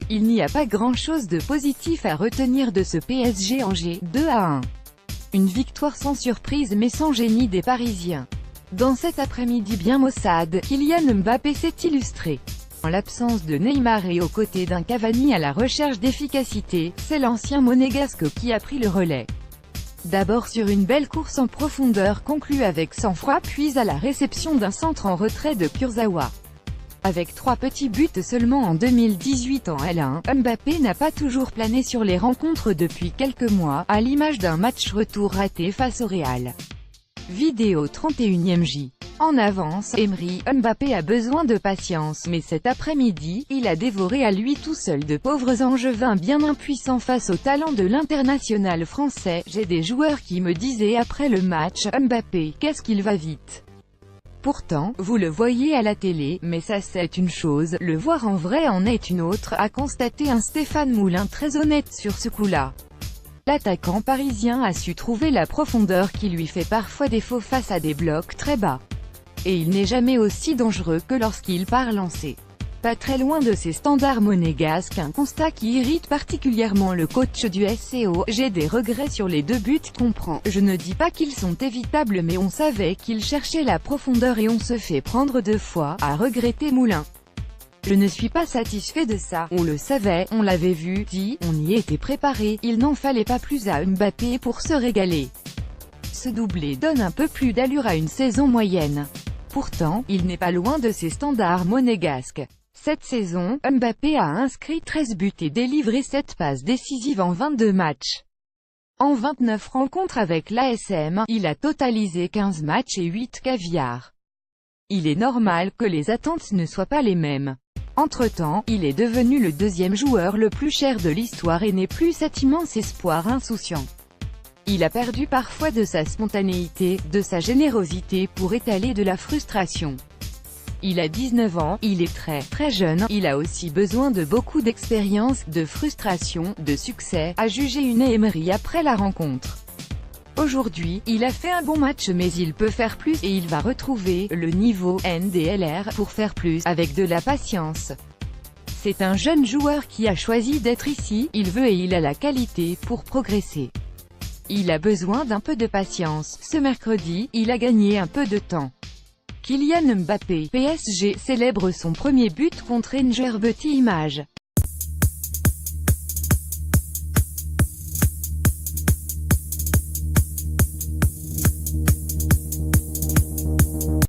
Il n'y a pas grand-chose de positif à retenir de ce PSG Angers, 2-1. Une victoire sans surprise mais sans génie des Parisiens. Dans cet après-midi bien maussade, Kylian Mbappé s'est illustré. En l'absence de Neymar et aux côtés d'un Cavani à la recherche d'efficacité, c'est l'ancien monégasque qui a pris le relais. D'abord sur une belle course en profondeur conclue avec sang-froid puis à la réception d'un centre en retrait de Kurzawa. Avec 3 petits buts seulement en 2018 en L1, Mbappé n'a pas toujours plané sur les rencontres depuis quelques mois, à l'image d'un match retour raté face au Real. Vidéo 31e J. En avance, Emery, Mbappé a besoin de patience, mais cet après-midi, il a dévoré à lui tout seul de pauvres angevins bien impuissants face au talent de l'international français. J'ai des joueurs qui me disaient après le match, Mbappé, qu'est-ce qu'il va vite. Pourtant, vous le voyez à la télé, mais ça c'est une chose, le voir en vrai en est une autre, a constaté un Stéphane Moulin très honnête sur ce coup-là. L'attaquant parisien a su trouver la profondeur qui lui fait parfois défaut face à des blocs très bas. Et il n'est jamais aussi dangereux que lorsqu'il part lancer. Pas très loin de ses standards monégasques, un constat qui irrite particulièrement le coach du SCO. J'ai des regrets sur les 2 buts qu'on prend. Je ne dis pas qu'ils sont évitables mais on savait qu'il cherchait la profondeur et on se fait prendre 2 fois, a regretté Moulin. Je ne suis pas satisfait de ça, on le savait, on l'avait vu, dit, on y était préparé, il n'en fallait pas plus à Mbappé pour se régaler. Ce doublé donne un peu plus d'allure à une saison moyenne. Pourtant, il n'est pas loin de ses standards monégasques. Cette saison, Mbappé a inscrit 13 buts et délivré 7 passes décisives en 22 matchs. En 29 rencontres avec l'ASM, il a totalisé 15 matchs et 8 caviars. Il est normal que les attentes ne soient pas les mêmes. Entre-temps, il est devenu le 2e joueur le plus cher de l'histoire et n'est plus cet immense espoir insouciant. Il a perdu parfois de sa spontanéité, de sa générosité pour étaler de la frustration. Il a 19 ans, il est très jeune, il a aussi besoin de beaucoup d'expérience, de frustration, de succès, a jugé Unai Emery après la rencontre. Aujourd'hui, il a fait un bon match mais il peut faire plus, et il va retrouver le niveau NDLR pour faire plus, avec de la patience. C'est un jeune joueur qui a choisi d'être ici, il veut et il a la qualité pour progresser. Il a besoin d'un peu de patience. Ce mercredi, il a gagné un peu de temps. Kylian Mbappé, PSG, célèbre son premier but contre Ingerbeti Images.